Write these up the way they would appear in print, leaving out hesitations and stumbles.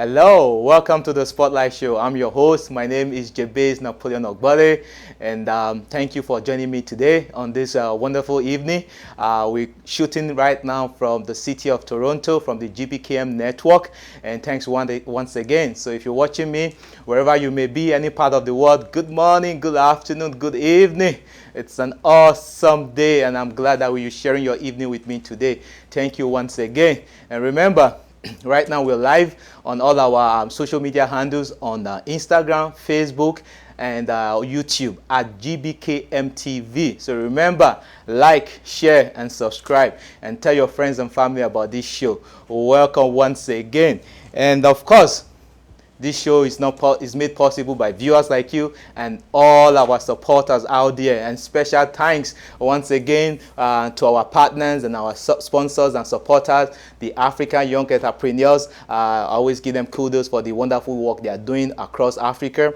Hello, welcome to the Spotlight Show. I'm your host. My name is Jabez Napoleon Ogbale, and thank you for joining me today on this wonderful evening. We're shooting right now from the city of Toronto, from the GBKM network, and thanks once again. So if you're watching me, wherever you may be, any part of the world, good morning, good afternoon, good evening. It's an awesome day, and I'm glad that you're sharing your evening with me today. Thank you once again. And remember, right now we're live on all our social media handles on Instagram, Facebook, and YouTube at GBKMTV. So remember, like, share, and subscribe, and tell your friends and family about this show. Welcome once again. And of course, this show is made possible by viewers like you and all our supporters out there. And special thanks once again to our partners and our sponsors and supporters, the African Young Entrepreneurs. I always give them kudos for the wonderful work they are doing across Africa,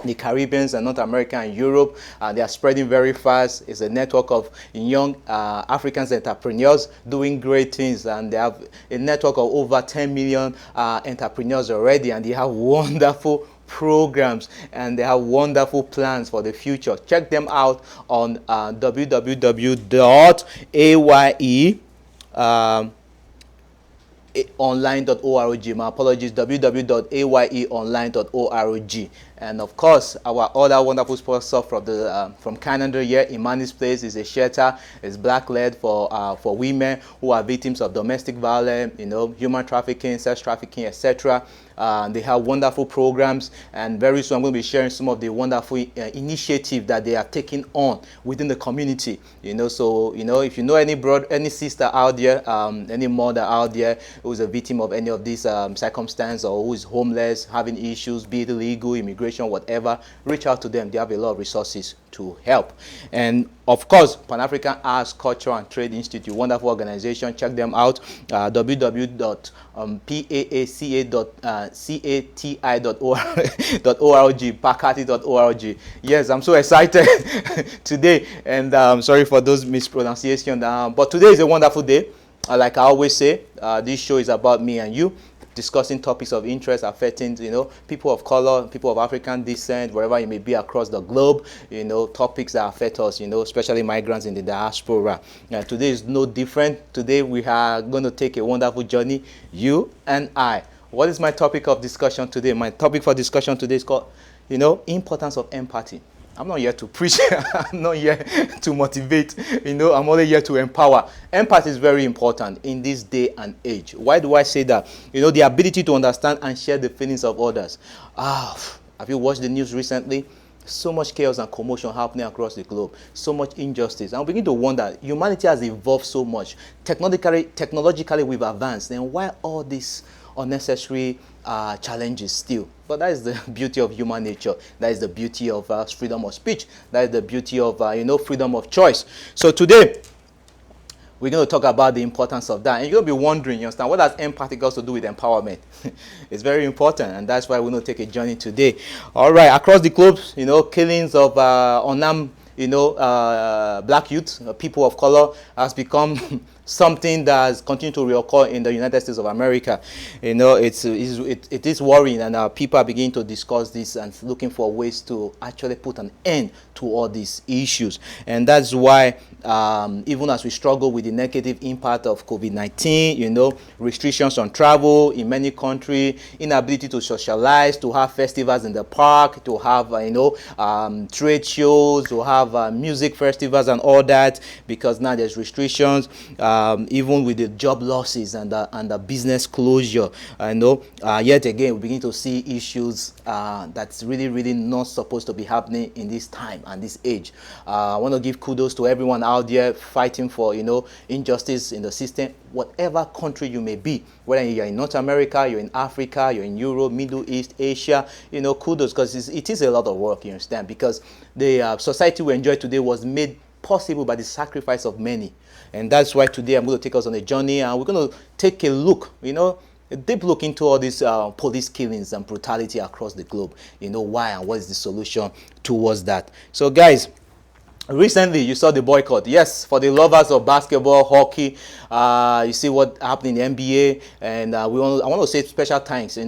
the Caribbean and North America and Europe. They are spreading very fast. It's a network of young African entrepreneurs doing great things, and they have a network of over 10 million entrepreneurs already, and they have wonderful programs and they have wonderful plans for the future. Check them out on www.aye online.org. My apologies, www.ayeonline.org. And of course, our other wonderful sponsor from Canada here, Imani's Place, is a shelter. It's black-led for women who are victims of domestic violence, human trafficking, sex trafficking, etc. They have wonderful programs, and very soon I'm going to be sharing some of the wonderful initiatives that they are taking on within the community. So if you know any brother, any sister out there, any mother out there who is a victim of any of these circumstances, or who is homeless, having issues, be it illegal, immigration, whatever, reach out to them. They have a lot of resources to help. And of course, Pan-African Arts, Culture and Trade Institute, wonderful organization. Check them out, www.paacati.org, pakati.org. Yes, I'm so excited today, and sorry for those mispronunciations. But today is a wonderful day. Like I always say, this show is about me and you, discussing topics of interest affecting, people of color, people of African descent, wherever you may be across the globe, topics that affect us, especially migrants in the diaspora. Today is no different. Today we are going to take a wonderful journey, you and I. What is my topic of discussion today? My topic for discussion today is called, importance of empathy. I'm not here to preach. I'm not here to motivate. I'm only here to empower. Empathy is very important in this day and age. Why do I say that? The ability to understand and share the feelings of others. Have you watched the news recently? So much chaos and commotion happening across the globe. So much injustice. And we begin to wonder, humanity has evolved so much. Technologically we've advanced. Then why all this unnecessary challenges still? But that is the beauty of human nature. That is the beauty of freedom of speech. That is the beauty of freedom of choice. So today we're going to talk about the importance of that. And you're going to be wondering, you understand, what has empathy got to do with empowerment? It's very important, and that's why we're going to take a journey today. All right, across the globe, killings of unarmed black youth, people of color, has become something that has continued to reoccur in the United States of America. It is worrying, and people are beginning to discuss this and looking for ways to actually put an end to all these issues. And that's why even as we struggle with the negative impact of COVID-19, restrictions on travel in many countries, inability to socialize, to have festivals in the park, to have trade shows, to have music festivals and all that, because now there's restrictions. Even with the job losses and the business closure, yet again we begin to see issues that's really not supposed to be happening in this time and this age. I want to give kudos to everyone out there fighting for injustice in the system, whatever country you may be, whether you're in North America, you're in Africa, you're in Europe, Middle East, Asia. Kudos, because it is a lot of work, you understand, because the society we enjoy today was made possible by the sacrifice of many. And that's why today I'm going to take us on a journey, and we're going to take a look, a deep look into all these police killings and brutality across the globe. Why and what is the solution towards that? So guys, Recently, you saw the boycott. Yes, for the lovers of basketball, hockey, you see what happened in the NBA, and I want to say special thanks.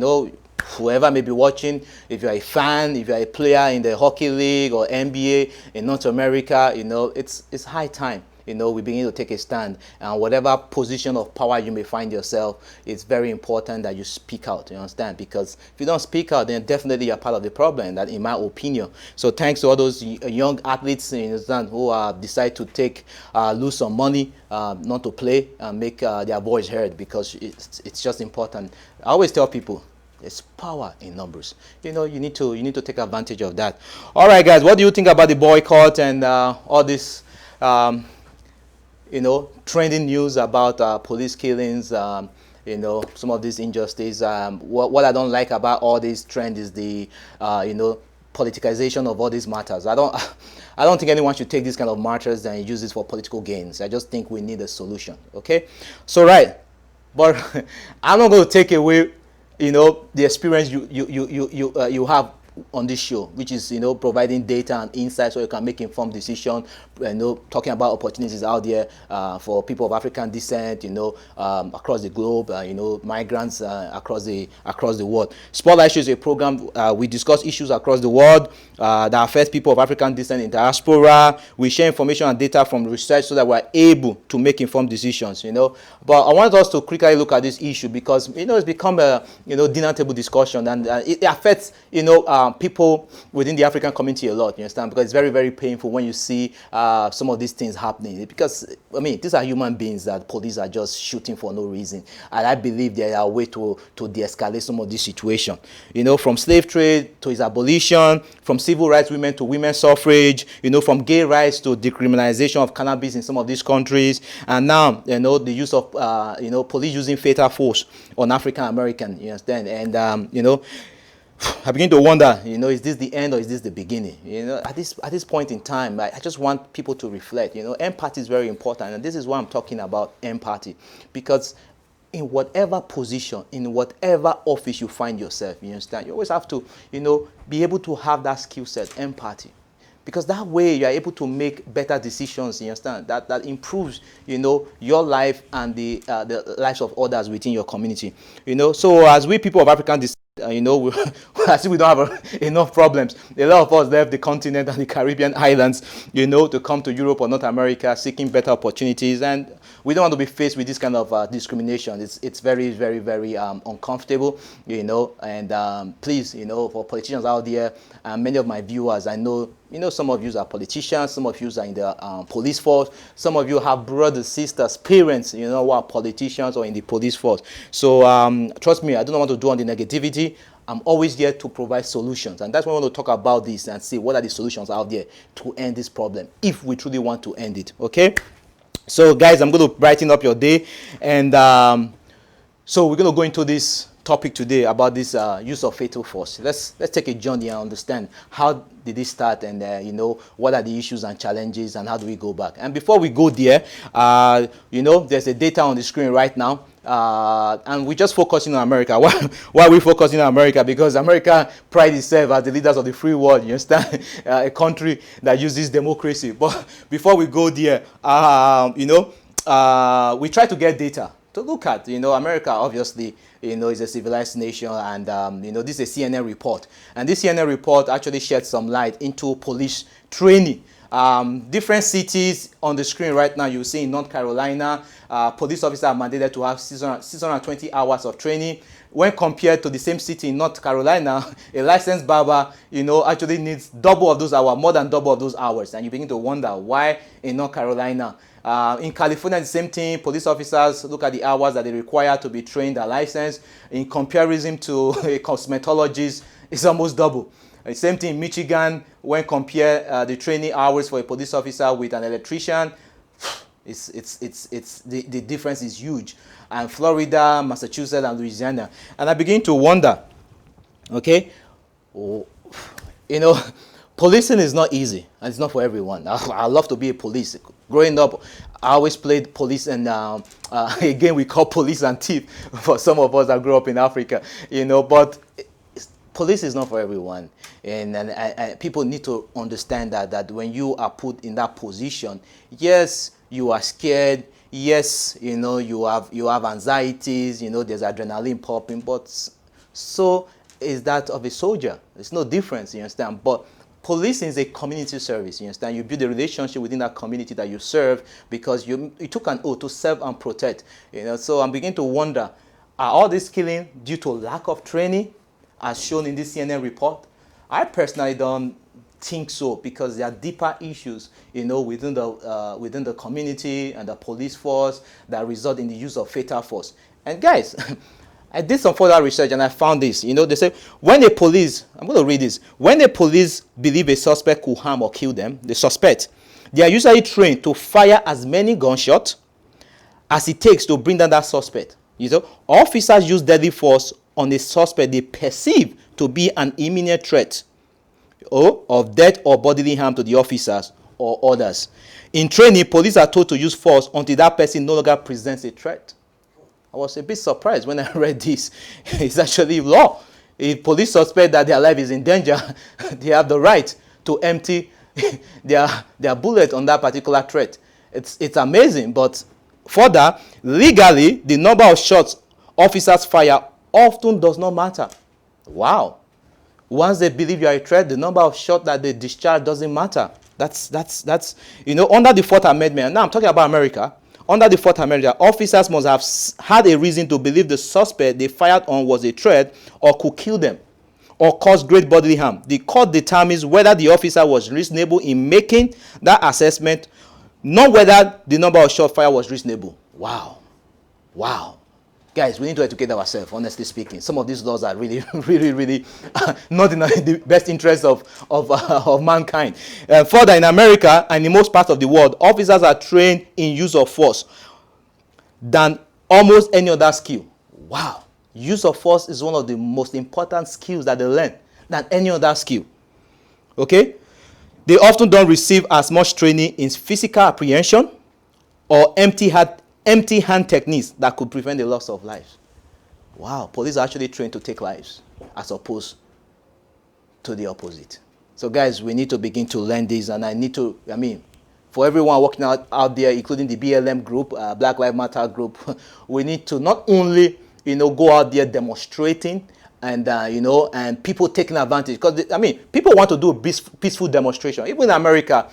Whoever may be watching, if you're a fan, if you're a player in the hockey league or NBA in North America, it's high time. We begin to take a stand, and whatever position of power you may find yourself, it's very important that you speak out. You understand? Because if you don't speak out, then definitely you're part of the problem. That, in my opinion. So thanks to all those young athletes, you understand, who decide to lose some money, not to play, and make their voice heard, because it's just important. I always tell people, there's power in numbers. You need to take advantage of that. All right, guys, what do you think about the boycott and all this? Trending news about police killings, some of these injustices. What I don't like about all this trend is the, politicization of all these matters. I don't think anyone should take these kind of matters and use this for political gains. I just think we need a solution. Okay, so right, but I'm not going to take away, the experience you have on this show, which is providing data and insights so you can make informed decisions, talking about opportunities out there for people of African descent, across the globe, migrants across the world. Spotlight Show is a program we discuss issues across the world that affect people of African descent in diaspora. We share information and data from research so that we're able to make informed decisions. But I wanted us to quickly look at this issue because it's become a dinner table discussion, and it affects people within the African community a lot, you understand, because it's very, very painful when you see some of these things happening, because these are human beings that police are just shooting for no reason, and I believe there are ways to de-escalate some of this situation, from slave trade to its abolition, from civil rights women to women's suffrage, from gay rights to decriminalization of cannabis in some of these countries, and now the use of police using fatal force on African American, you understand, and I begin to wonder, is this the end or is this the beginning? At this point in time, I just want people to reflect. Empathy is very important, and this is why I'm talking about empathy, because in whatever position, in whatever office you find yourself, you understand, you always have to, be able to have that skill set, empathy. Because that way you are able to make better decisions, you understand, that improves, your life and the lives of others within your community. So as we people of African descent, as if we don't have enough problems. A lot of us left the continent and the Caribbean islands, to come to Europe or North America seeking better opportunities, and we don't want to be faced with this kind of discrimination. It's very, very, very uncomfortable, and please, for politicians out there, many of my viewers, I know, some of you are politicians, some of you are in the police force, some of you have brothers, sisters, parents, who are politicians or in the police force. So trust me, I don't want to do on the negativity. I'm always here to provide solutions, and that's why I want to talk about this and see what are the solutions out there to end this problem, if we truly want to end it. Okay, so guys, I'm going to brighten up your day, and so we're going to go into this topic today about this use of fatal force. Let's take a journey and understand how did this start, and what are the issues and challenges, and how do we go back. And before we go there, there's a data on the screen right now, and we're just focusing on America. Why are we focusing on America? Because America prides itself as the leaders of the free world, you understand, a country that uses democracy. But before we go there, we try to get data to look at. America obviously is a civilized nation, and this is a CNN report, and this CNN report actually shed some light into police training. Different cities on the screen right now, you see in North Carolina, police officers are mandated to have 620 hours of training. When compared to the same city in North Carolina, a licensed barber, actually needs double of those hours, more than double of those hours. And you begin to wonder why in North Carolina. In California, the same thing. Police officers look at the hours that they require to be trained and licensed. In comparison to a cosmetologist, it's almost double. Same thing in Michigan. When compare the training hours for a police officer with an electrician, the difference is huge. And Florida, Massachusetts, and Louisiana. And I begin to wonder, okay, policing is not easy, and it's not for everyone. I love to be a police. Growing up, I always played police, and again, we call police and thief for some of us that grew up in Africa, but police is not for everyone, and people need to understand that when you are put in that position, yes, you are scared. Yes, you have anxieties. There's adrenaline popping, but so is that of a soldier. There's no difference. You understand? But policing is a community service. You understand? You build a relationship within that community that you serve because you took an oath to serve and protect. So I'm beginning to wonder: are all this killing due to lack of training, as shown in this CNN report? I personally don't think so, because there are deeper issues, within the community and the police force that result in the use of fatal force. And guys, I did some further research and I found this. They say when the police, I'm going to read this, when the police believe a suspect could harm or kill them, the suspect, they are usually trained to fire as many gunshots as it takes to bring down that suspect. Officers use deadly force on a suspect they perceive to be an imminent threat of death or bodily harm to the officers or others. In training, police are told to use force until that person no longer presents a threat. I was a bit surprised when I read this. It's actually law. If police suspect that their life is in danger, they have the right to empty their bullet on that particular threat. It's amazing. But further, legally, the number of shots officers fire often does not matter. Wow. Once they believe you are a threat, the number of shots that they discharge doesn't matter. That's under the Fourth Amendment. Now I'm talking about America. Under the Fourth Amendment, officers must have had a reason to believe the suspect they fired on was a threat or could kill them or cause great bodily harm. The court determines whether the officer was reasonable in making that assessment, not whether the number of shots fired was reasonable. Wow. Guys, we need to educate ourselves, honestly speaking. Some of these laws are really, really, really not in the best interest of mankind. Further, in America and in most parts of the world, officers are trained in use of force than almost any other skill. Wow. Use of force is one of the most important skills that they learn than any other skill. Okay? They often don't receive as much training in physical apprehension or empty hand techniques that could prevent the loss of lives. Wow, police are actually trained to take lives as opposed to the opposite. So guys, we need to begin to learn this, and for everyone working out there, including the BLM group, Black Lives Matter group, we need to not only, go out there demonstrating and people taking advantage, because people want to do peaceful demonstration. Even in America,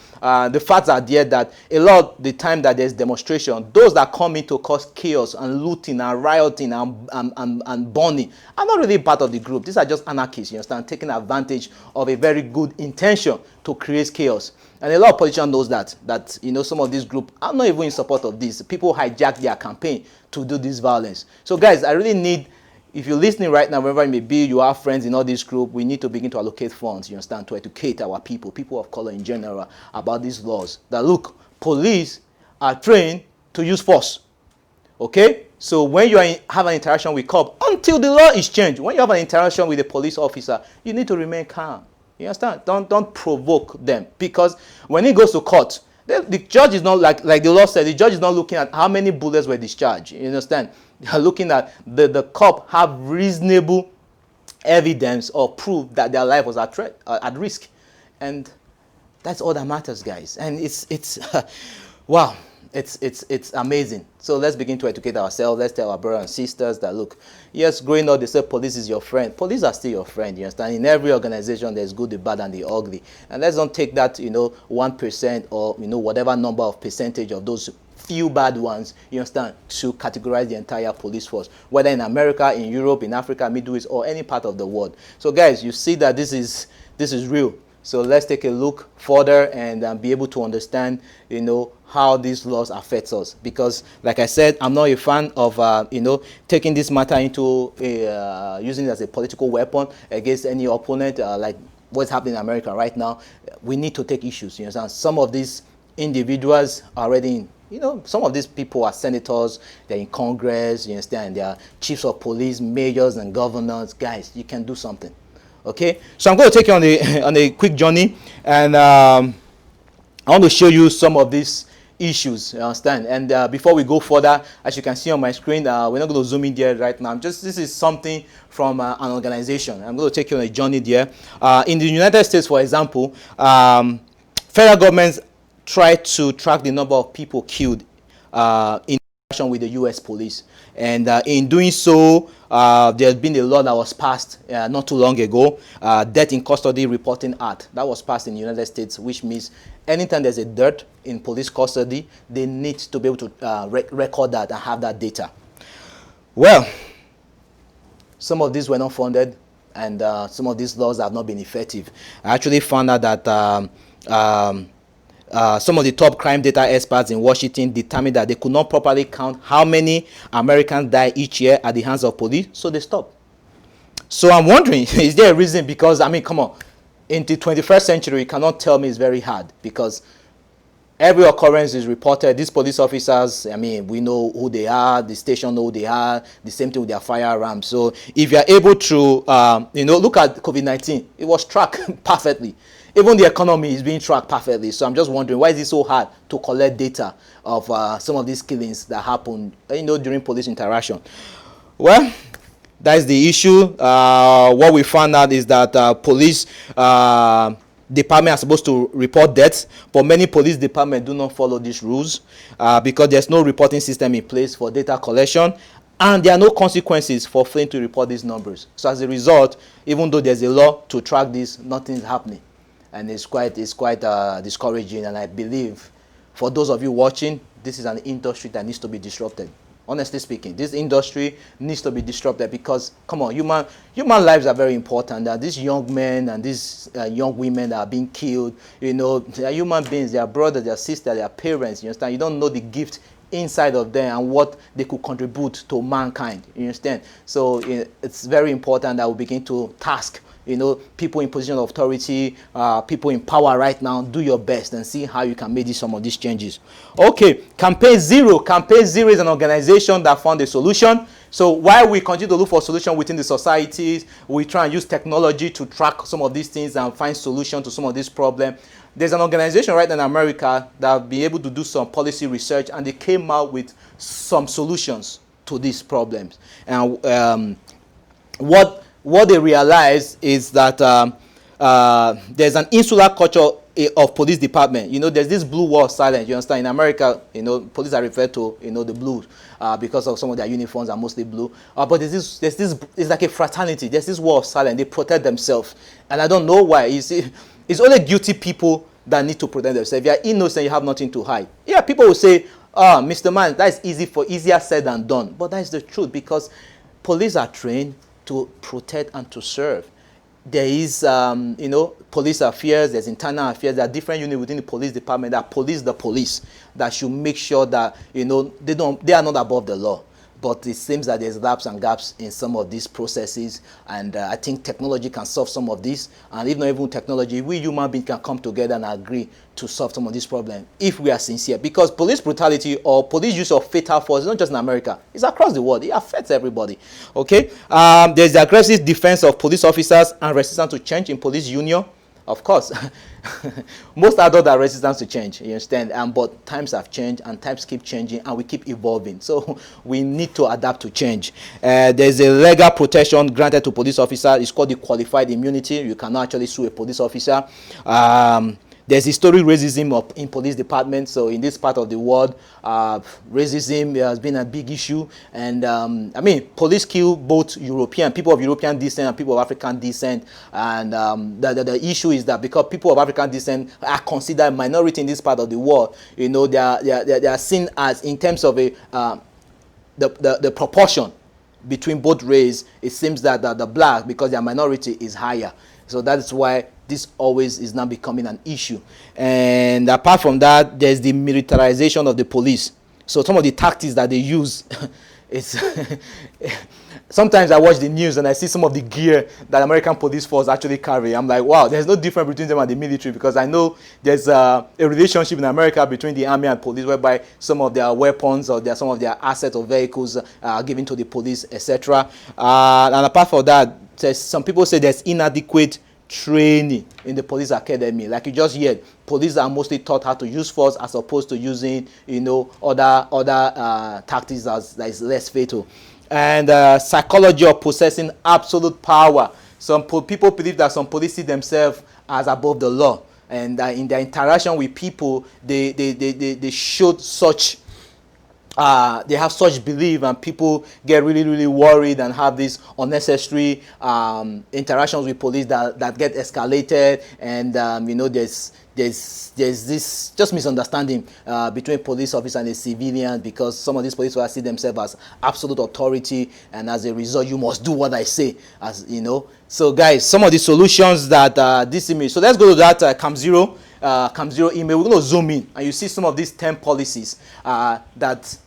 the facts are there that a lot of the time that there's demonstration, those that come in to cause chaos and looting and rioting and burning are not really part of the group. These are just anarchists, you understand, taking advantage of a very good intention to create chaos. And a lot of politicians knows that some of these groups are not even in support of this. People hijack their campaign to do this violence. So guys, I really need, if you're listening right now, wherever it may be, you have friends in all this group, we need to begin to allocate funds, you understand, to educate our people of color in general, about these laws. That look, police are trained to use force. Okay? So when you have an interaction with cop, until the law is changed, when you have an interaction with a police officer, you need to remain calm. You understand? Don't provoke them. Because when it goes to court, the judge is not, like the law said, the judge is not looking at how many bullets were discharged. You understand? They are looking at the cop have reasonable evidence or proof that their life was at risk. And that's all that matters, guys. And it's wow. It's amazing. So let's begin to educate ourselves. Let's tell our brothers and sisters that, look, yes, growing up, they say police is your friend. Police are still your friend, you understand? In every organization, there's good, the bad, and the ugly. And let's not take that, 1% or, whatever number of percentage of those few bad ones, you understand, to categorize the entire police force, whether in America, in Europe, in Africa, Middle East, or any part of the world. So guys, you see that this is real. So let's take a look further and be able to understand, how these laws affect us. Because, like I said, I'm not a fan of, taking this matter into using it as a political weapon against any opponent, like what's happening in America right now. We need to take issues. You understand? Some of these individuals are already in, some of these people are senators, they're in Congress, you understand, they're chiefs of police, mayors, and governors. Guys, you can do something. Okay, so I'm going to take you on a quick journey, and I want to show you some of these, issues, you understand? And before we go further, as you can see on my screen, we're not going to zoom in there right now. This is something from an organization. I'm going to take you on a journey there. In the United States, for example, federal governments try to track the number of people killed in interaction with the U.S. police. And in doing so, there's been a law that was passed not too long ago, Death in Custody Reporting Act. That was passed in the United States, which means anytime there's a death in police custody, they need to be able to record that and have that data. Well, some of these were not funded, and some of these laws have not been effective. I actually found out that some of the top crime data experts in Washington determined that they could not properly count how many Americans die each year at the hands of police, so they stopped. So I'm wondering, is there a reason? Because, I mean, come on, in the 21st century, you cannot tell me it's very hard, because every occurrence is reported. These police officers, I mean, we know who they are, the station know who they are, the same thing with their firearms. So if you're able to, look at COVID-19, it was tracked perfectly. Even the economy is being tracked perfectly. So I'm just wondering, why is it so hard to collect data of some of these killings that happen, during police interaction? Well, that's the issue. What we found out is that police department are supposed to report deaths, but many police departments do not follow these rules because there's no reporting system in place for data collection, and there are no consequences for failing to report these numbers. So as a result, even though there's a law to track this, nothing's happening. And it's quite discouraging. And I believe, for those of you watching, this is an industry that needs to be disrupted. Honestly speaking, this industry needs to be disrupted because, come on, human lives are very important. These young men and these young women that are being killed, they are human beings. They are brothers, they are sisters, they are parents. You understand? You don't know the gift inside of them and what they could contribute to mankind. You understand? So it's very important that we begin to task people in position of authority, people in power right now. Do your best and see how you can make some of these changes. Okay, Campaign Zero. Campaign Zero is an organization that found a solution. So while we continue to look for solutions within the societies, we try and use technology to track some of these things and find solutions to some of these problems. There's an organization right now in America that will be able to do some policy research, and they came out with some solutions to these problems. And what they realized is that there's an insular culture of police department. There's this blue wall of silence. You understand? In America, police are referred to, the blue, because of some of their uniforms are mostly blue. But there's this, it's like a fraternity. There's this wall of silence. They protect themselves, and I don't know why. You see, it's only guilty people that need to protect themselves. If you're innocent, you have nothing to hide. Yeah, people will say, Mr. Man, that's easier said than done. But that's the truth, because police are trained to protect and to serve. There is, police affairs, there's internal affairs, there are different units within the police department that police the police, that should make sure that, they are not above the law. But it seems that there's laps and gaps in some of these processes, and I think technology can solve some of this. And if not even technology, we human beings can come together and agree to solve some of these problems if we are sincere. Because police brutality or police use of fatal force is not just in America; it's across the world. It affects everybody. Okay, there's the aggressive defense of police officers and resistance to change in police union. Of course, most adults are resistant to change, you understand? But times have changed, and times keep changing, and we keep evolving. So we need to adapt to change. There's a legal protection granted to police officers. It's called the qualified immunity. You cannot actually sue a police officer. There's historic racism in police departments. So in this part of the world, racism has been a big issue. And police kill both people of European descent and people of African descent. And the issue is that because people of African descent are considered minority in this part of the world, they are seen as, in terms of the proportion between both races, it seems that the black, because they are minority, is higher. So that's why this always is now becoming an issue. And apart from that, there's the militarization of the police. So some of the tactics that they use, it's sometimes I watch the news and I see some of the gear that American police force actually carry. I'm like, wow, there's no difference between them and the military, because I know there's a relationship in America between the army and police, whereby some of their weapons or some of their assets or vehicles are given to the police, etc. And apart from that, some people say there's inadequate training in the police academy. Like you just heard, police are mostly taught how to use force as opposed to using, other tactics that is less fatal. And psychology of possessing absolute power. Some people believe that some police see themselves as above the law, and in their interaction with people, they showed such. They have such belief, and people get really, really worried and have these unnecessary interactions with police that get escalated, and there's this just misunderstanding between police officer and a civilian, because some of these police officers see themselves as absolute authority, and as a result, you must do what I say, as you know. So, guys, some of the solutions that this image. So let's go to that Camp Zero email. We're going to zoom in, and you see some of these 10 policies that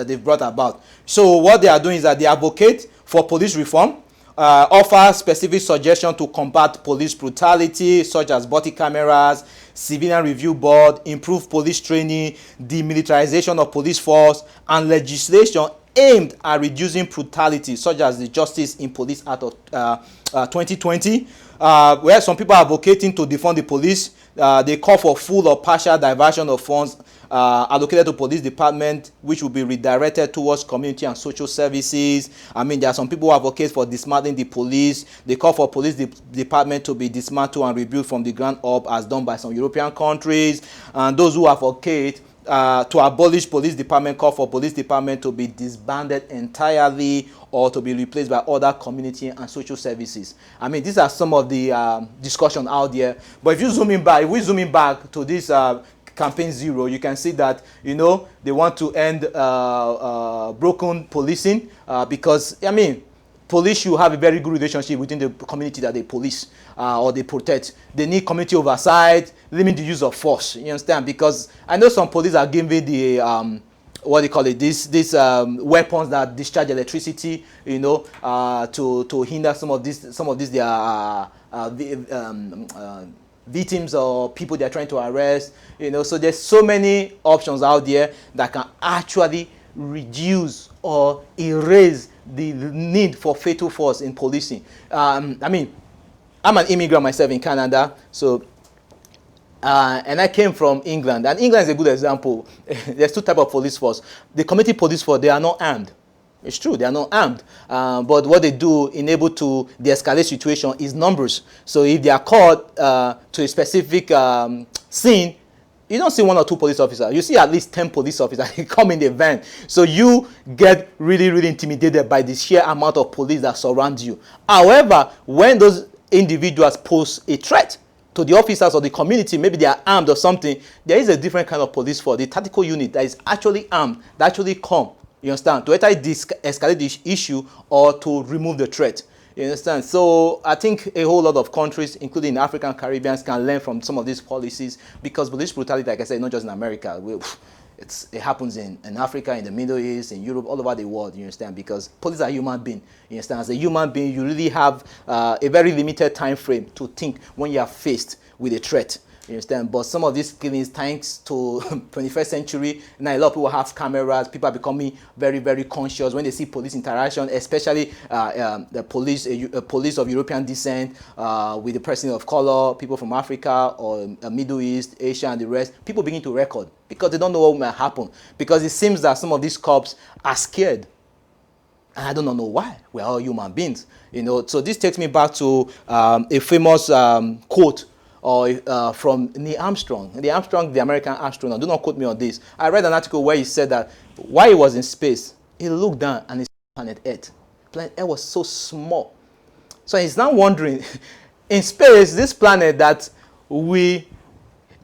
they've brought about. So what they are doing is that they advocate for police reform, offer specific suggestions to combat police brutality, such as body cameras, civilian review board, improve police training, demilitarization of police force, and legislation aimed at reducing brutality, such as the Justice in Police Act of 2020, where some people are advocating to defund the police. They call for full or partial diversion of funds allocated to police department, which will be redirected towards community and social services. I mean, there are some people who advocate for dismantling the police. They call for police department to be dismantled and rebuilt from the ground up, as done by some European countries. And those who advocate to abolish police department call for police department to be disbanded entirely or to be replaced by other community and social services. I mean, these are some of the discussion out there. But if we zoom in back to this campaign zero, you can see that they want to end broken policing, because I mean, police should have a very good relationship within the community that they police or they protect. They need community oversight, limit the use of force. You understand? Because I know some police are giving the what do you call it? These weapons that discharge electricity, to hinder some of these their victims or people they're trying to arrest. So there's so many options out there that can actually reduce or erase the need for fatal force in policing. I mean, I'm an immigrant myself in Canada, so and I came from England, and England is a good example. There's two types of police force. The community police force, they are not armed. It's true, they are not armed, but what they do enable to de-escalate situation is numbers. So if they are called to a specific scene, you don't see one or two police officers. You see at least 10 police officers come in the van. So you get really, really intimidated by the sheer amount of police that surround you. However, when those individuals pose a threat to the officers or the community, maybe they are armed or something, there is a different kind of police force, the tactical unit that is actually armed, that actually come, you understand, to either escalate the issue or to remove the threat. You understand? So I think a whole lot of countries, including African Caribbeans, can learn from some of these policies, because police brutality, like I said, not just in America. It happens in Africa, in the Middle East, in Europe, all over the world, you understand? Because police are human beings, you understand? As a human being, you really have a very limited time frame to think when you are faced with a threat. You understand? But some of these killings, thanks to 21st century, now a lot of people have cameras. People are becoming very, very conscious when they see police interaction, especially the police of European descent with the person of color, people from Africa or Middle East, Asia, and the rest. People begin to record because they don't know what might happen. Because it seems that some of these cops are scared. And I don't know why. We're all human beings. So this takes me back to a famous quote from Neil Armstrong. Neil Armstrong, the American astronaut. Do not quote me on this. I read an article where he said that while he was in space, he looked down and he saw planet Earth. Planet Earth was so small. So he's now wondering, in space, this planet that we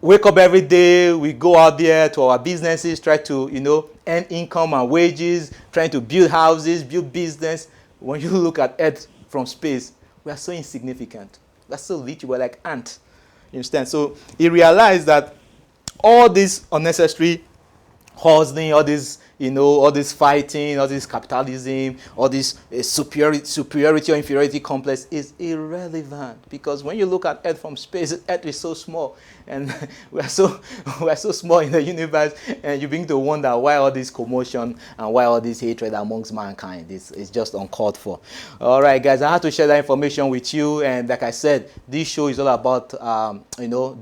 wake up every day, we go out there to our businesses, try to, earn income and wages, trying to build houses, build business. When you look at Earth from space, we are so insignificant. We are so little. We're like ants. You understand? So he realized that all these unnecessary hustling, all this, all this fighting, all this capitalism, all this superiority or inferiority complex is irrelevant, because when you look at Earth from space, Earth is so small, and we're so small in the universe, and you begin to wonder why all this commotion and why all this hatred amongst mankind is just uncalled for. All right, guys, I had to share that information with you, and like I said, this show is all about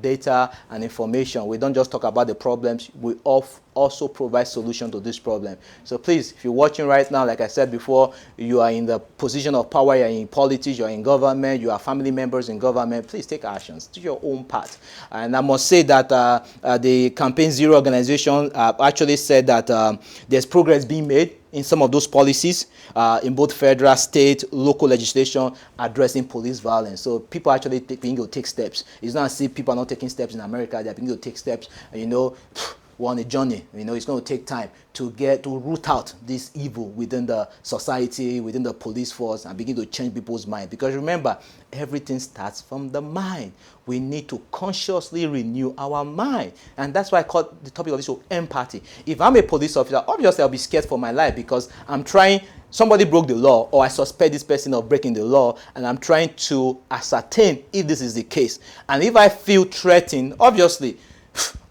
data and information. We don't just talk about the problems, we also provide solution to this problem. So please, if you're watching right now, like I said before, you are in the position of power, you're in politics, you're in government, you are family members in government, please take actions, do your own part. And I must say that the Campaign Zero organization actually said that there's progress being made in some of those policies in both federal, state, local legislation addressing police violence. So people actually beginning to take steps. It's not as if people are not taking steps in America, they're beginning to take steps, we're on a journey. It's going to take time to root out this evil within the society, within the police force, and begin to change people's mind. Because remember, everything starts from the mind. We need to consciously renew our mind. And that's why I call the topic of this show empathy. If I'm a police officer, obviously I'll be scared for my life, because somebody broke the law, or I suspect this person of breaking the law, and I'm trying to ascertain if this is the case. And if I feel threatened, obviously,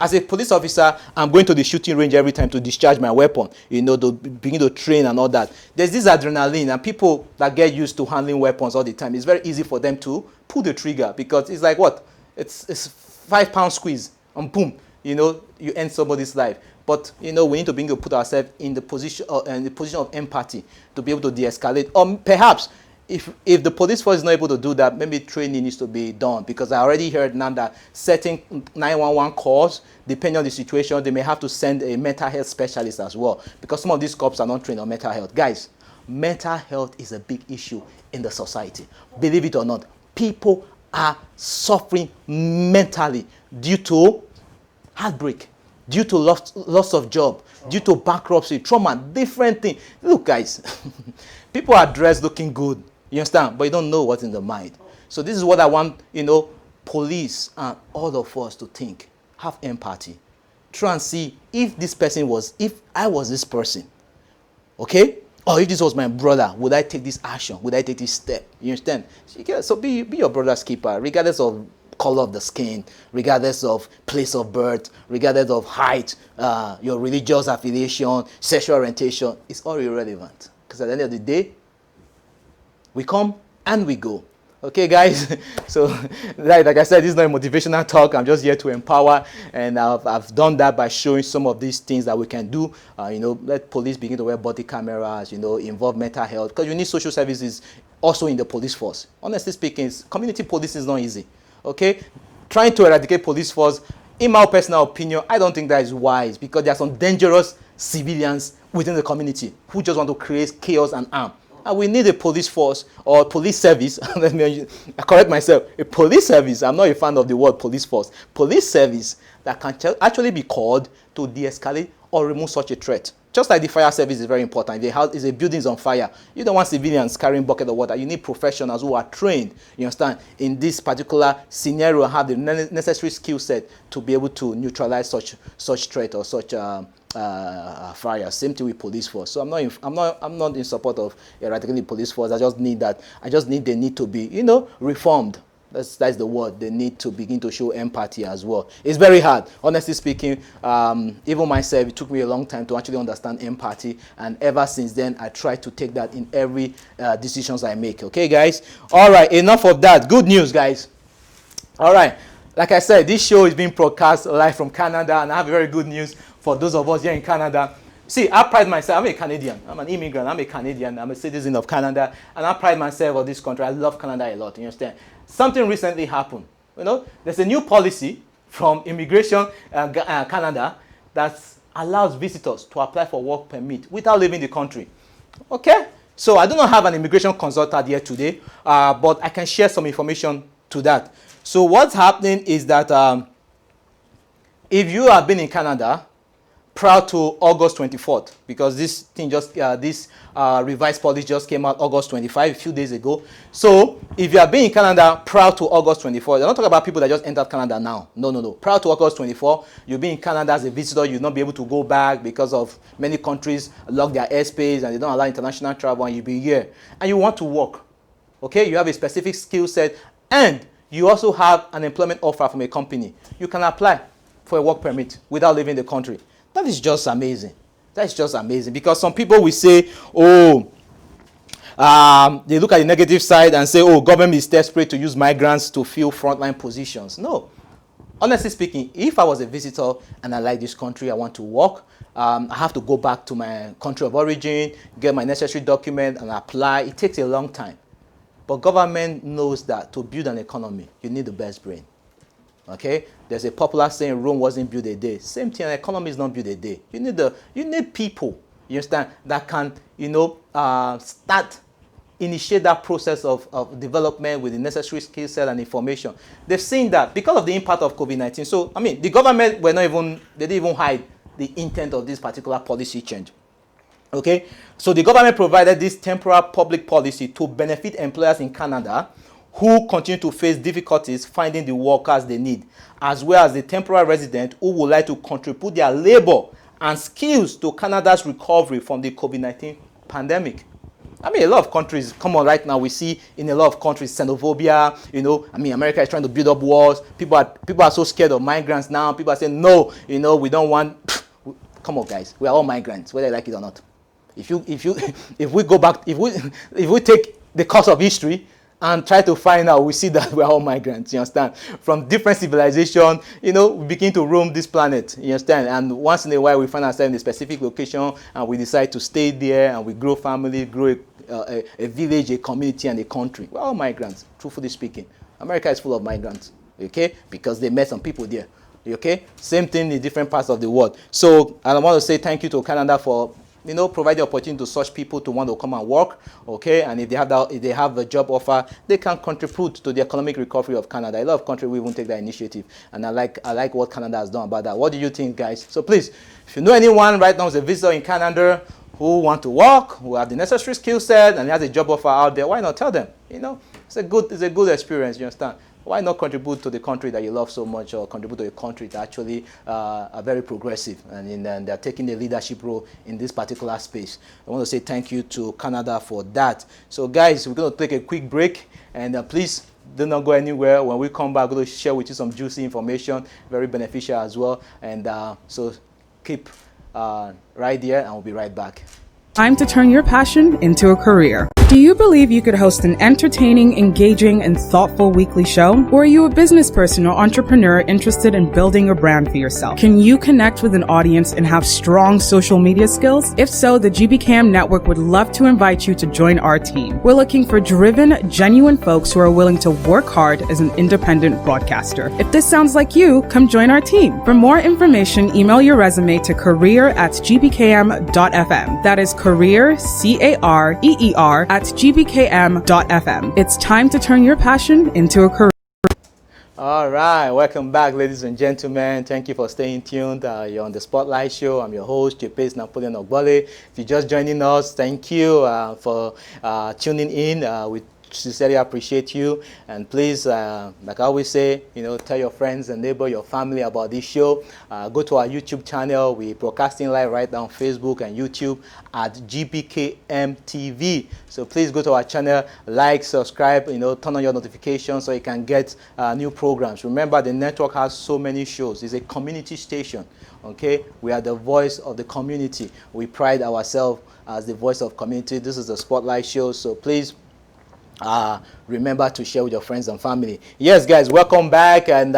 as a police officer, I'm going to the shooting range every time to discharge my weapon, to begin to train and all that. There's this adrenaline, and people that get used to handling weapons all the time, it's very easy for them to pull the trigger, because it's like what? It's 5 pound squeeze, and boom, you end somebody's life. But we need to begin to put ourselves in the position of empathy to be able to de-escalate. Or perhaps if the police force is not able to do that, maybe training needs to be done, because I already heard now that certain 911 calls, depending on the situation, they may have to send a mental health specialist as well, because some of these cops are not trained on mental health. Guys, mental health is a big issue in the society. Believe it or not, people are suffering mentally due to heartbreak, due to loss of job, due to bankruptcy, trauma, different things. Look, guys, people are dressed looking good, you understand? But you don't know what's in the mind. So this is what I want, police and all of us to think. Have empathy. Try and see if I was this person, okay? Or if this was my brother, would I take this action? Would I take this step? You understand? So be your brother's keeper, regardless of color of the skin, regardless of place of birth, regardless of height, your religious affiliation, sexual orientation. It's all irrelevant. Because at the end of the day, we come and we go. Okay, guys? So, like I said, this is not a motivational talk. I'm just here to empower. And I've done that by showing some of these things that we can do. Let police begin to wear body cameras, involve mental health. Because you need social services also in the police force. Honestly speaking, community policing is not easy. Okay? Trying to eradicate police force, in my personal opinion, I don't think that is wise, because there are some dangerous civilians within the community who just want to create chaos and harm. And we need a police force or police service. Let me correct myself. A police service. I'm not a fan of the word police force. Police service that can actually be called to de-escalate or remove such a threat. Just like the fire service is very important. If a building is on fire, you don't want civilians carrying bucket of water. You need professionals who are trained, you understand, in this particular scenario, have the necessary skill set to be able to neutralize such threat or such fire. Same thing with police force. So I'm not in support of eradicating the police force. I just need they need to be reformed. That's the word. They need to begin to show empathy as well. It's very hard, honestly speaking. Even myself, it took me a long time to actually understand empathy, and ever since then, I try to take that in every decisions I make. Okay, guys. All right, enough of that. Good news, guys. All right, like I said, this show is being broadcast live from Canada, and I have very good news for those of us here in Canada. See, I pride myself. I'm a Canadian. I'm an immigrant. I'm a Canadian. I'm a citizen of Canada, and I pride myself on this country. I love Canada a lot. You understand? Something recently happened. There's a new policy from Immigration Canada that allows visitors to apply for work permit without leaving the country. Okay? So I do not have an immigration consultant here today, but I can share some information to that. So what's happening is that if you have been in Canada proud to August 24th, because this thing just this revised policy just came out August 25, a few days ago. So if you are being in Canada, proud to August 24th. They're not talking about people that just entered Canada now. No. Proud to August 24th. You'll be in Canada as a visitor. You'll not be able to go back because of many countries lock their airspace and they don't allow international travel, and you'll be here. And you want to work. Okay? You have a specific skill set, and you also have an employment offer from a company. You can apply for a work permit without leaving the country. That is just amazing. That's just amazing, because some people will say, oh, they look at the negative side and say, oh, government is desperate to use migrants to fill frontline positions. No. Honestly speaking, if I was a visitor and I like this country, I want to work, I have to go back to my country of origin, get my necessary document and apply. It takes a long time. But government knows that to build an economy, you need the best brain. Okay, there's a popular saying, Rome wasn't built a day. Same thing, an economy is not built a day. You need people, you understand, that can, initiate that process of development with the necessary skill set and information. They've seen that because of the impact of COVID-19. So, I mean, the government they didn't even hide the intent of this particular policy change. Okay, so the government provided this temporary public policy to benefit employers in Canada who continue to face difficulties finding the workers they need, as well as the temporary residents who would like to contribute their labor and skills to Canada's recovery from the COVID-19 pandemic. I mean, a lot of countries, come on, right now we see in a lot of countries xenophobia, America is trying to build up walls. People are so scared of migrants now. People are saying, no, we don't want, come on guys, we are all migrants, whether you like it or not. If we go back, if we take the course of history and try to find out, we see that we're all migrants, you understand? From different civilizations, we begin to roam this planet, you understand? And once in a while, we find ourselves in a specific location, and we decide to stay there, and we grow family, grow a village, a community, and a country. We're all migrants, truthfully speaking. America is full of migrants, okay? Because they met some people there, okay? Same thing in different parts of the world. So I want to say thank you to Canada for provide the opportunity to such people to want to come and work, okay? And if they have a job offer, they can contribute to the economic recovery of Canada. A lot of countries will even take that initiative, and I like what Canada has done about that. What do you think, guys? So please, if you know anyone right now who's a visitor in Canada who want to work, who have the necessary skill set, and has a job offer out there, why not tell them? It's a good experience. You understand? Why not contribute to the country that you love so much, or contribute to a country that actually are very progressive and they're taking a leadership role in this particular space? I want to say thank you to Canada for that. So guys, we're going to take a quick break, and please do not go anywhere. When we come back, we're going to share with you some juicy information, very beneficial as well. And so keep right there, and we'll be right back. Time to turn your passion into a career. Do you believe you could host an entertaining, engaging, and thoughtful weekly show? Or are you a business person or entrepreneur interested in building a brand for yourself? Can you connect with an audience and have strong social media skills? If so, the GBCAM Network would love to invite you to join our team. We're looking for driven, genuine folks who are willing to work hard as an independent broadcaster. If this sounds like you, come join our team. For more information, email your resume to career@gbkm.fm. That is career, CAREER, at gbkm.fm. It's time to turn your passion into a career. All right, welcome back, ladies and gentlemen. Thank you for staying tuned. You're on the Spotlight Show. I'm your host, J-Pace Napoleon Ogbole. If you're just joining us, thank you for tuning in. We sincerely appreciate you, and please, like I always say, tell your friends and neighbor, your family about this show. Go to our YouTube channel. We're broadcasting live right now on Facebook and YouTube at GBKM TV. So please go to our channel, like, subscribe, turn on your notifications so you can get new programs. Remember, the network has so many shows. It's a community station. Okay, we are the voice of the community. We pride ourselves as the voice of community. This is the Spotlight Show. So please, remember to share with your friends and family. Yes, guys, welcome back, and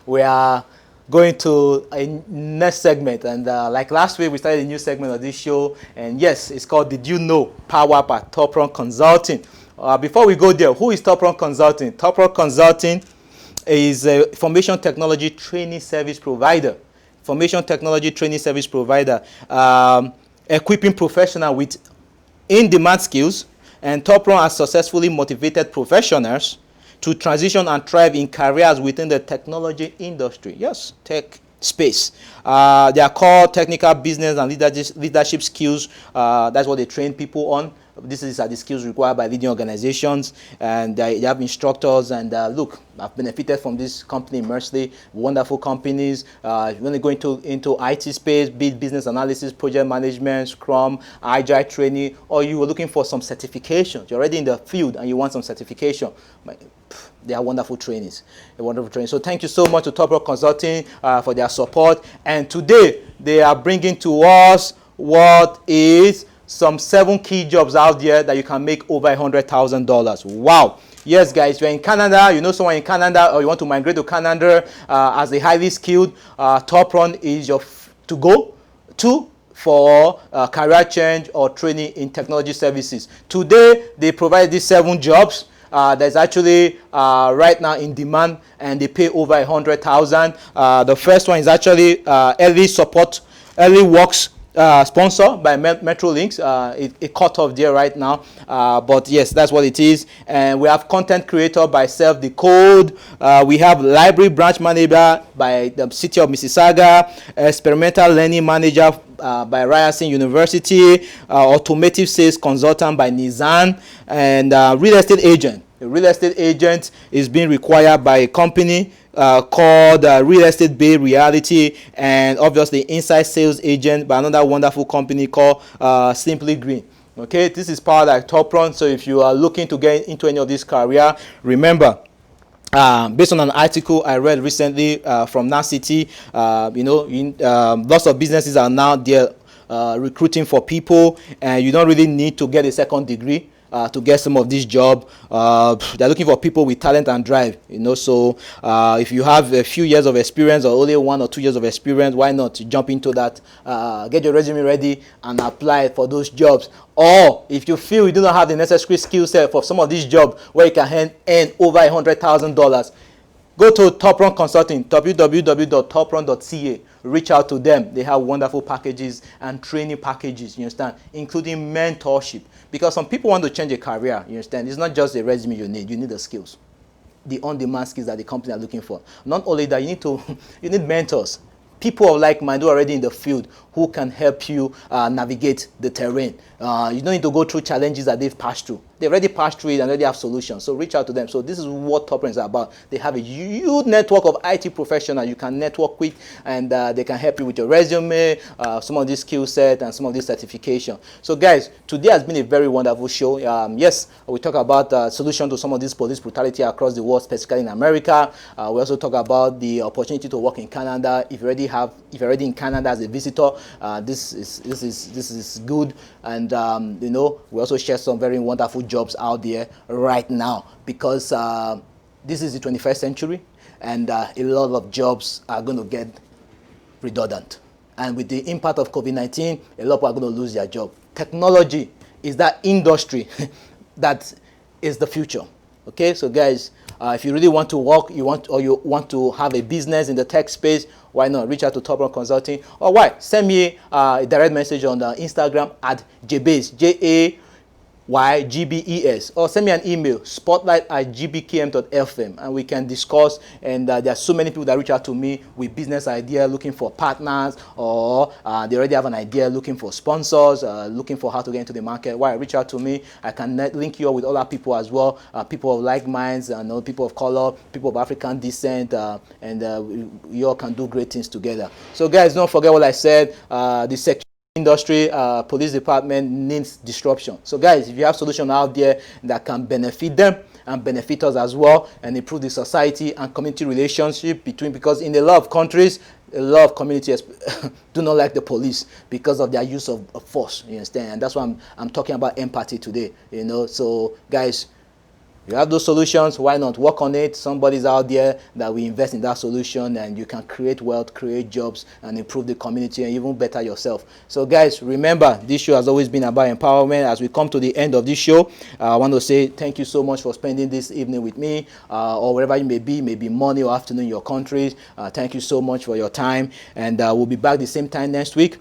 we are going to a next segment. And like last week, we started a new segment of this show, and yes, it's called Did You Know? Power Up at Top Run Consulting. Before we go there, who is Top Run Consulting? Top Run Consulting is a information technology training service provider. Information technology training service provider, equipping professionals with in-demand skills. And Top Run has successfully motivated professionals to transition and thrive in careers within the technology industry. Yes, tech space. They are called technical business and leadership skills. That's what they train people on. This is the skills required by leading organizations, and they have instructors. And look, I've benefited from this company immensely. Wonderful companies. If you want to go into IT space, be it business analysis, project management, Scrum, Agile training, or you were looking for some certifications. You're already in the field and you want some certification. They are wonderful trainings. So thank you so much to Top Rock Consulting for their support. And today they are bringing to us what is some 7 key jobs out there that you can make over $100,000. Wow. Yes, guys, you're in Canada, you know someone in Canada, or you want to migrate to Canada as a highly skilled, Top Run is your to go to for career change or training in technology services. Today, they provide these 7 jobs. There's actually right now in demand, and they pay over $100,000. The first one is actually early works sponsored by Metrolinx. It cut off there right now, but yes, that's what it is. And we have content creator by Self Decode. We have library branch manager by the city of Mississauga, experimental learning manager by Ryerson University, automotive sales consultant by Nissan, and real estate agent. A real estate agent is being required by a company called Real Estate Bay Reality, and obviously inside sales agent by another wonderful company called Simply Green. Okay, this is powered by Top Run. So if you are looking to get into any of this career, remember, based on an article I read recently from NACity, lots of businesses are now there recruiting for people, and you don't really need to get a second degree to get some of this job. They're looking for people with talent and drive, so if you have a few years of experience or only 1 or 2 years of experience, why not jump into that, get your resume ready and apply for those jobs. Or if you feel you do not have the necessary skill set for some of these jobs where you can earn over $100,000, go to Top Run Consulting, www.toprun.ca. Reach out to them. They have wonderful packages and training packages, you understand, including mentorship. Because some people want to change a career, you understand. It's not just a resume you need the skills, the on-demand skills that the company are looking for. Not only that, you need mentors, people of like mind who are already in the field who can help you navigate the terrain. You don't need to go through challenges that they've passed through. They've already passed through it and already have solutions. So reach out to them. So this is what Top Run is about. They have a huge network of IT professionals you can network with, and they can help you with your resume, some of this skill set, and some of this certification. So guys, today has been a very wonderful show. Yes, we talk about solution to some of this police brutality across the world, specifically in America. We also talk about the opportunity to work in Canada. If you're already in Canada as a visitor, this is good. And we also share some very wonderful jobs out there right now, because this is the 21st century, and a lot of jobs are going to get redundant. And with the impact of COVID-19, a lot of people are going to lose their job. Technology is that industry that is the future. Okay, so guys, if you really want to work, you want to have a business in the tech space, why not reach out to Top Run Consulting? Or why send me a direct message on Instagram at Jabez, JAYGBES, or send me an email, spotlight@gbkm.fm, and we can discuss. And there are so many people that reach out to me with business idea, looking for partners, or they already have an idea, looking for sponsors, looking for how to get into the market. Why reach out to me? I can link you up with other people as well, people of like minds, people of color, people of African descent, and we all can do great things together. So guys, don't forget what I said. The section industry, police department needs disruption. So guys, if you have solutions out there that can benefit them and benefit us as well, and improve the society and community relationship because in a lot of countries, a lot of communities do not like the police because of their use of force, you understand? And that's why I'm talking about empathy today, So guys, you have those solutions, why not work on it? Somebody's out there that will invest in that solution, and you can create wealth, create jobs, and improve the community, and even better yourself. So guys, remember, this show has always been about empowerment. As we come to the end of this show, I want to say thank you so much for spending this evening with me, or wherever you may be, maybe morning or afternoon in your countries. Thank you so much for your time, and we'll be back the same time next week.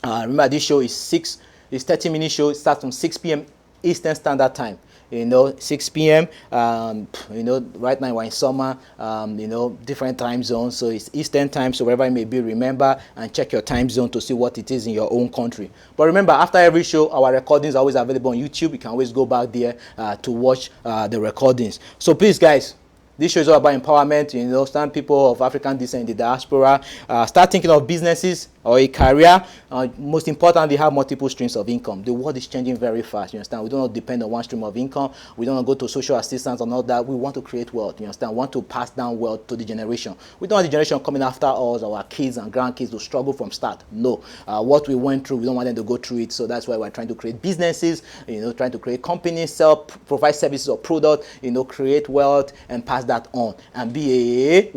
Remember, this show is 30-minute show. It starts from 6 p.m. Eastern Standard Time. you know, 6 p.m. You know, right now we're in summer, you know, different time zones. So it's Eastern time, so wherever it may be, remember and check your time zone to see what it is in your own country. But remember, after every show, our recordings are always available on YouTube. You can always go back there to watch the recordings. So please, guys, this show is all about empowerment. You know, some people of African descent in the diaspora start thinking of businesses or a career. Most importantly, have multiple streams of income. The world is changing very fast. You understand? We do not depend on one stream of income. We don't go to social assistance and all that. We want to create wealth. You understand? We want to pass down wealth to the generation. We don't want the generation coming after us, our kids and grandkids, to struggle from start. No. What we went through, we don't want them to go through it. So that's why we're trying to create businesses. You know, trying to create companies, provide services or product. You know, create wealth and pass that on and be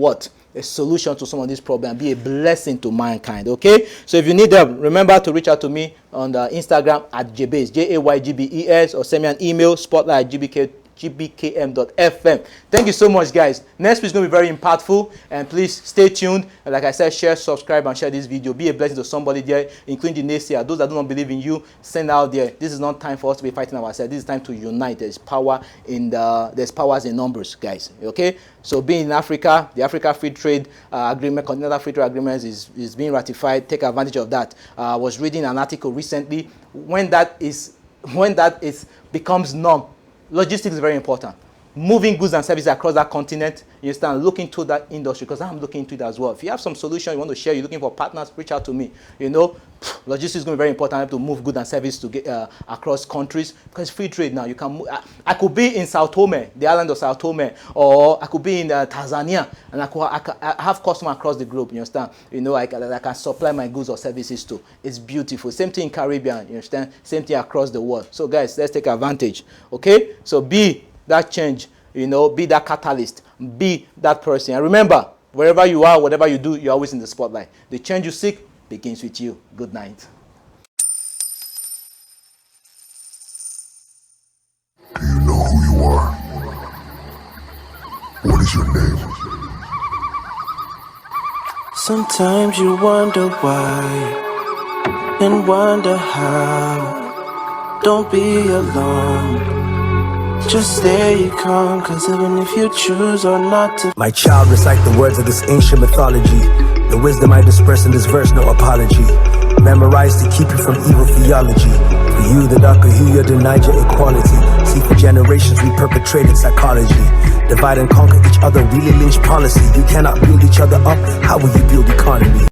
a solution to some of these problems, be a blessing to mankind. Okay, so if you need them, remember to reach out to me on the Instagram at Jaybes, JAYGBES, or send me an email, spotlight@gbkm.fm. Thank you so much, guys. Next week is going to be very impactful, and please stay tuned. And like I said, share, subscribe, and share this video. Be a blessing to somebody there, including the naysayer. Those that do not believe in you, send out there. This is not time for us to be fighting ourselves. This is time to unite. There's power in there's powers in numbers, guys. Okay, so being in Africa, the Africa Free Trade Agreement, Continental Free Trade Agreement is being ratified. Take advantage of that. I was reading an article recently. When that becomes norm, logistics is very important. Moving goods and services across that continent, you start looking to that industry, because I'm looking into it as well. If you have some solution you want to share, you're looking for partners, reach out to me. You know, logistics is going to be very important to move goods and services to get across countries, because free trade now. You can move, I could be in Sao Tome, the island of Sao Tome, or I could be in Tanzania, and I have customers across the globe. You understand? You know, I can supply my goods or services to. It's beautiful. Same thing in Caribbean. You understand? Same thing across the world. So guys, let's take advantage. Okay? So be that change, you know, be that catalyst, be that person. And remember, wherever you are, whatever you do, you're always in the spotlight. The change you seek begins with you. Good night. Do you know who you are? What is your name? Sometimes you wonder why and wonder how. Don't be alone. Just stay calm, cause even if you choose or not to. My child, recite the words of this ancient mythology. The wisdom I disperse in this verse, no apology. Memorize to keep you from evil theology. For you, the dark Ahuya denied your equality. See, for generations we perpetrated psychology. Divide and conquer each other, really lynch policy. You cannot build each other up, how will you build economy?